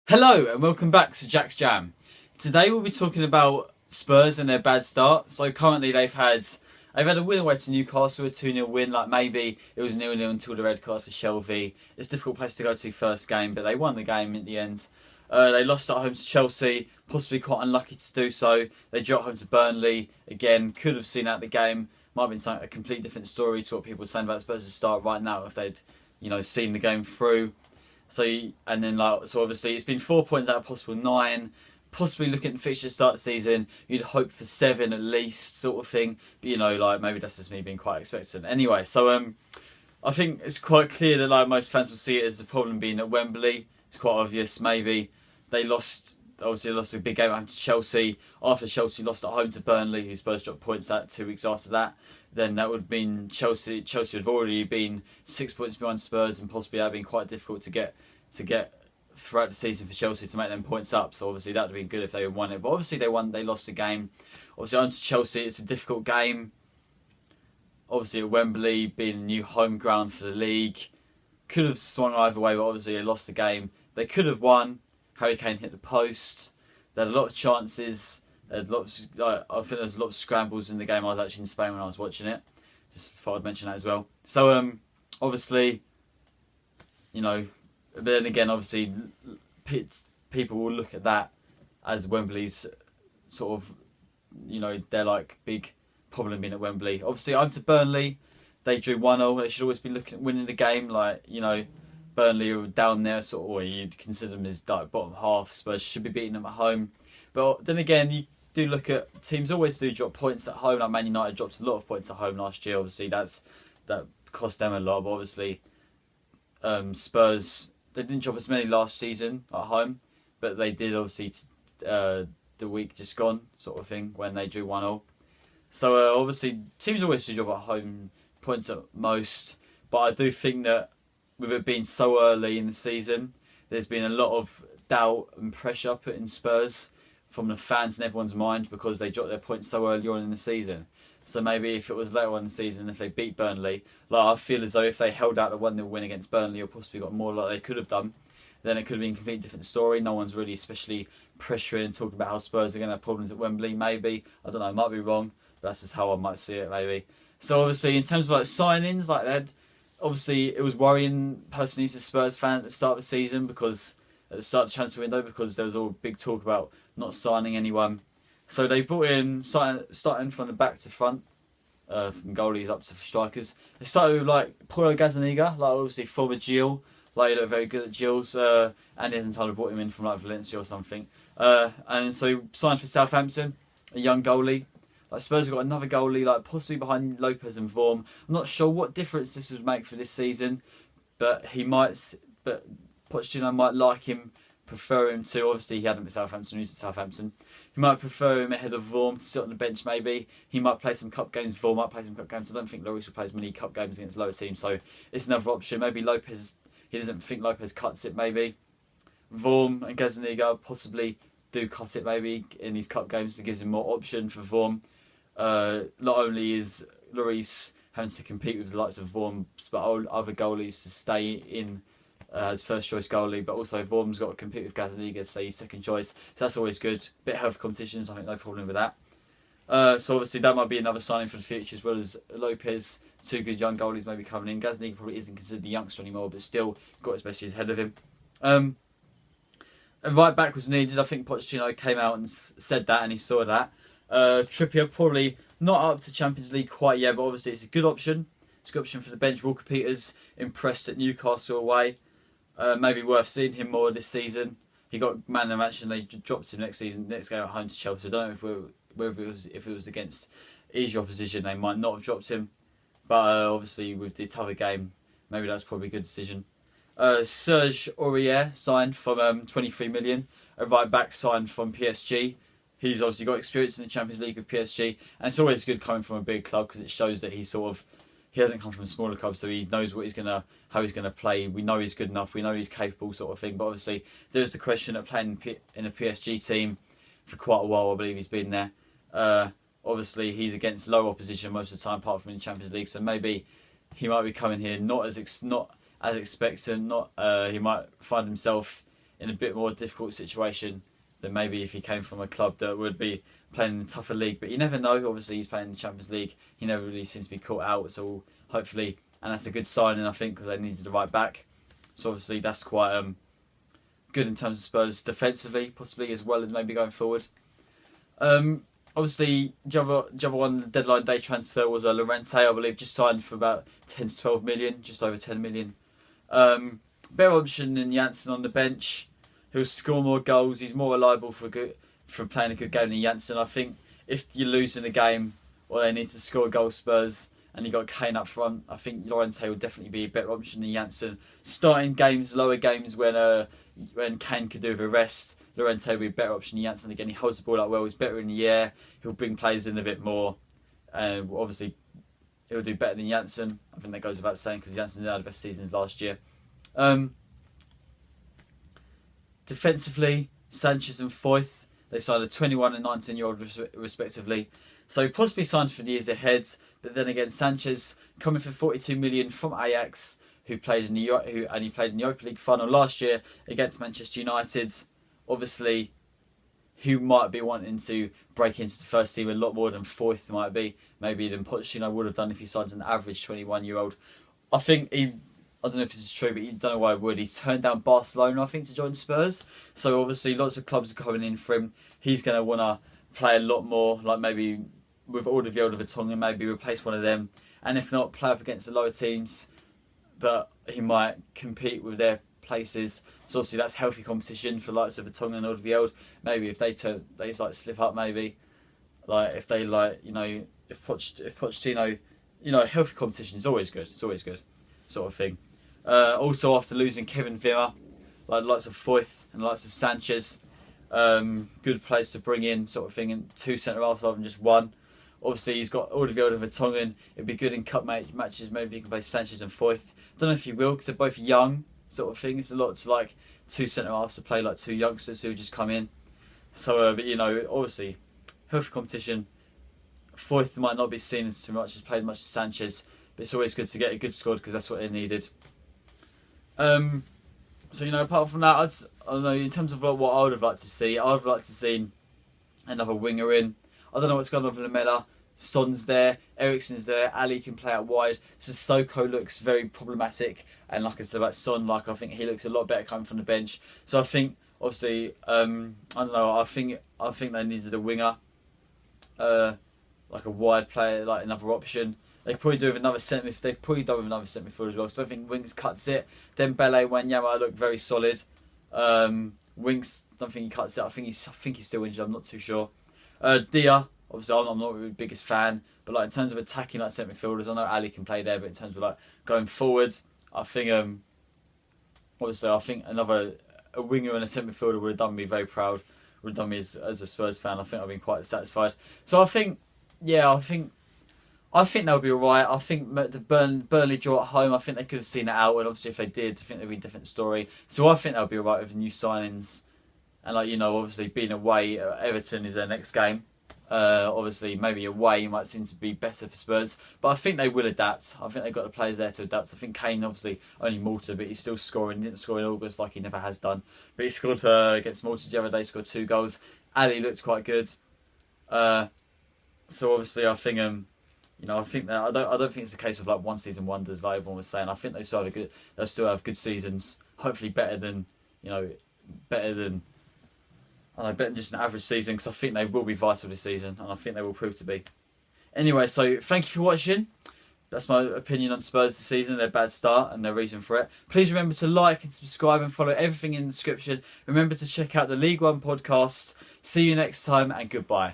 Hello and welcome back to Jack's Jam. Today we'll be talking about Spurs and their bad start. So currently they've had a win away to Newcastle, a 2-0 win. Like maybe it was 0-0 until the red card for Shelvey. It's a difficult place to go to first game, but they won the game in the end. They lost at home to Chelsea, possibly quite unlucky to do so. They drew at home to Burnley. Again, could have seen out the game. Might have been a complete different story to what people are saying about Spurs' start right now if they'd, seen the game through. So obviously it's been 4 points out of possible 9. Possibly looking at the fixture start of the season, you'd hope for 7 at least, sort of thing. But maybe that's just me being quite expectant. Anyway, so I think it's quite clear that most fans will see it as the problem being at Wembley. It's quite obvious. Maybe they lost a big game at home to Chelsea. After Chelsea lost at home to Burnley, who Spurs dropped points at 2 weeks after that. Then that would mean Chelsea would have already been 6 points behind Spurs, and possibly that would have been quite difficult to get throughout the season for Chelsea to make them points up. So obviously that would have been good if they had won it. But obviously they lost the game. Obviously home to Chelsea, it's a difficult game. Obviously at Wembley, being a new home ground for the league, could have swung either way, but obviously they lost the game. They could have won. Harry Kane hit the post. They had a lot of chances. I think there was a lot of scrambles in the game. I was actually in Spain when I was watching it. Just thought I'd mention that as well. So obviously, but then again, obviously, people will look at that as Wembley's sort of, their big problem being at Wembley. Obviously, I'm to Burnley. They drew 1-0. They should always be looking at winning the game. Burnley are down there, or you'd consider them as bottom half. Spurs should be beating them at home. But then again, you do look at teams always do drop points at home. Like Man United dropped a lot of points at home last year. Obviously, that cost them a lot. But obviously, Spurs, they didn't drop as many last season at home, but they did obviously the week just gone, sort of thing, when they drew 1-0. So obviously, teams always do drop at home points at most. But I do think that with it being so early in the season, there's been a lot of doubt and pressure put in Spurs from the fans and everyone's mind because they dropped their points so early on in the season. So maybe if it was later on in the season, if they beat Burnley, I feel as though if they held out a 1-0 win against Burnley or possibly got more like they could have done, then it could have been a completely different story. No one's really especially pressuring and talking about how Spurs are going to have problems at Wembley, maybe. I don't know, I might be wrong, but that's just how I might see it, maybe. So obviously, in terms of signings, obviously it was worrying personally as a Spurs fan at the start of the season because at the start of the transfer window, because there was all big talk about not signing anyone. So they brought in, starting from the back to front, from goalies up to strikers. They started with Paulo Gazzaniga, obviously former Gil, he looked very good at Gil's, and Esentalo brought him in from Valencia or something. And so he signed for Southampton, a young goalie. Spurs have got another goalie, possibly behind Lopez and Vorm. I'm not sure what difference this would make for this season, but Pochettino might like him, prefer him to. Obviously, he had him at Southampton. He's at Southampton. He might prefer him ahead of Vorm to sit on the bench. Maybe he might play some cup games. Vorm might play some cup games. I don't think Lloris will play as many cup games against lower teams, so it's another option. Maybe Lopez. He doesn't think Lopez cuts it. Maybe Vorm and Gazzaniga possibly do cut it. Maybe in these cup games, it gives him more option for Vorm. Not only is Lloris having to compete with the likes of Vorm, but other goalies to stay in as first choice goalie, but also Vorm's got to compete with Gazzaniga, say second choice. So that's always good. Bit of health competitions, I think no problem with that. So obviously that might be another signing for the future, as well as Lopez. 2 good young goalies maybe coming in. Gazzaniga probably isn't considered a youngster anymore, but still got his best years ahead of him. And right back was needed. I think Pochettino came out and said that, and he saw that. Trippier probably not up to Champions League quite yet, but obviously it's a good option. It's a good option for the bench. Walker Peters impressed at Newcastle away. Maybe worth seeing him more this season. He got man of the match and they dropped him next game at home to Chelsea. I don't know if it was against easier opposition, they might not have dropped him. But obviously with the tougher game, maybe that's probably a good decision. Serge Aurier signed from 23 million. A right back signed from PSG. He's obviously got experience in the Champions League with PSG, and it's always good coming from a big club because it shows that he hasn't come from a smaller club, so he knows how he's gonna play. We know he's good enough. We know he's capable, sort of thing. But obviously, there's the question of playing in a PSG team for quite a while. I believe he's been there. Obviously, he's against low opposition most of the time, apart from in the Champions League. So maybe he might be coming here not as expectant. He might find himself in a bit more difficult situation than maybe if he came from a club that would be playing in a tougher league. But you never know. Obviously, he's playing in the Champions League. He never really seems to be caught out. So hopefully, and that's a good signing, I think, because they needed the right back. So obviously, that's quite good in terms of Spurs defensively, possibly, as well as maybe going forward. Obviously, the other one, the deadline day transfer was Llorente, I believe, just signed for about 10 to 12 million, just over 10 million. Better option than Janssen on the bench. He'll score more goals. He's more reliable for playing a good game than Janssen. I think if you're losing a game or they need to score a goal, Spurs, and you got Kane up front, I think Llorente will definitely be a better option than Janssen. Starting games, lower games when Kane could do with a rest, Llorente will be a better option than Janssen. Again, he holds the ball up well. He's better in the air. He'll bring players in a bit more. Obviously, he'll do better than Janssen. I think that goes without saying because Janssen had the best seasons last year. Defensively, Sanchez and Foyth, they signed a 21 and 19-year-old respectively. So possibly signed for the years ahead. But then again, Sanchez coming for 42 million from Ajax, who played in the Europa League final last year against Manchester United. Obviously, who might be wanting to break into the first team a lot more than Foyth might be, maybe than Pochettino would have done if he signed an average 21-year-old. I think I don't know if this is true, but you don't know why I would. He's turned down Barcelona, I think, to join Spurs. So obviously, lots of clubs are coming in for him. He's going to want to play a lot more, like maybe with Alderweireld of Vertonghen, maybe replace one of them, and if not, play up against the lower teams. But he might compete with their places. So obviously that's healthy competition for likes of Vertonghen and Alderweireld. Maybe if they slip up, maybe like if they if Pochettino, healthy competition is always good. It's always good, sort of thing. Also after losing Kevin Villa, like likes of Foyth and likes of Sanchez, good players to bring in, sort of thing, and 2 centre halves rather than just one. Obviously, he's got Alderweireld and Vertonghen. It'd be good in cup matches. Maybe he can play Sanchez and Foyth. Don't know if he will because they're both young, sort of thing. It's a lot to like 2 centre halves to play like 2 youngsters who just come in. So, but obviously, healthy competition. Foyth might not be seen as played much as Sanchez, but it's always good to get a good squad because that's what they needed. So apart from that, I don't know. In terms of what I would have liked to see, I would have liked to see another winger in. I don't know what's going on with Lamela. Son's there, Eriksen's there, Ali can play out wide. Sissoko looks very problematic, and like I said about Son, I think he looks a lot better coming from the bench. So I think, obviously, I don't know. I think they needed a winger, like a wide player, like another option. They probably do with another centre. They probably do with another centre midfielder as well. So I think Winks cuts it. Dembele, Wanyama look very solid. Winks, don't think he cuts it. I think he's still injured. I'm not too sure. Dia, obviously I'm not the biggest fan, but like in terms of attacking like centre midfielders, I know Ali can play there, but in terms of like going forwards, I think another winger and a centre midfielder would have done me very proud. Would have done me as a Spurs fan. I think I've been quite satisfied. So I think they'll be alright. I think the Burnley draw at home, I think they could have seen it out, and obviously if they did, I think there'd be a different story. So I think they'll be alright with the new signings. And obviously being away, Everton is their next game. Obviously, maybe away might seem to be better for Spurs, but I think they will adapt. I think they've got the players there to adapt. I think Kane, obviously, only Malta, but he's still scoring. He didn't score in August like he never has done. But he scored against Malta the other day, scored 2 goals. Ali looks quite good. So obviously, I think I think that I don't think it's a case of like one season wonders like everyone was saying. I think they'll still have good seasons. Hopefully better than just an average season, because I think they will be vital this season, and I think they will prove to be. Anyway, so thank you for watching. That's my opinion on Spurs this season, their bad start and their reason for it. Please remember to like and subscribe and follow everything in the description. Remember to check out the League One podcast. See you next time, and goodbye.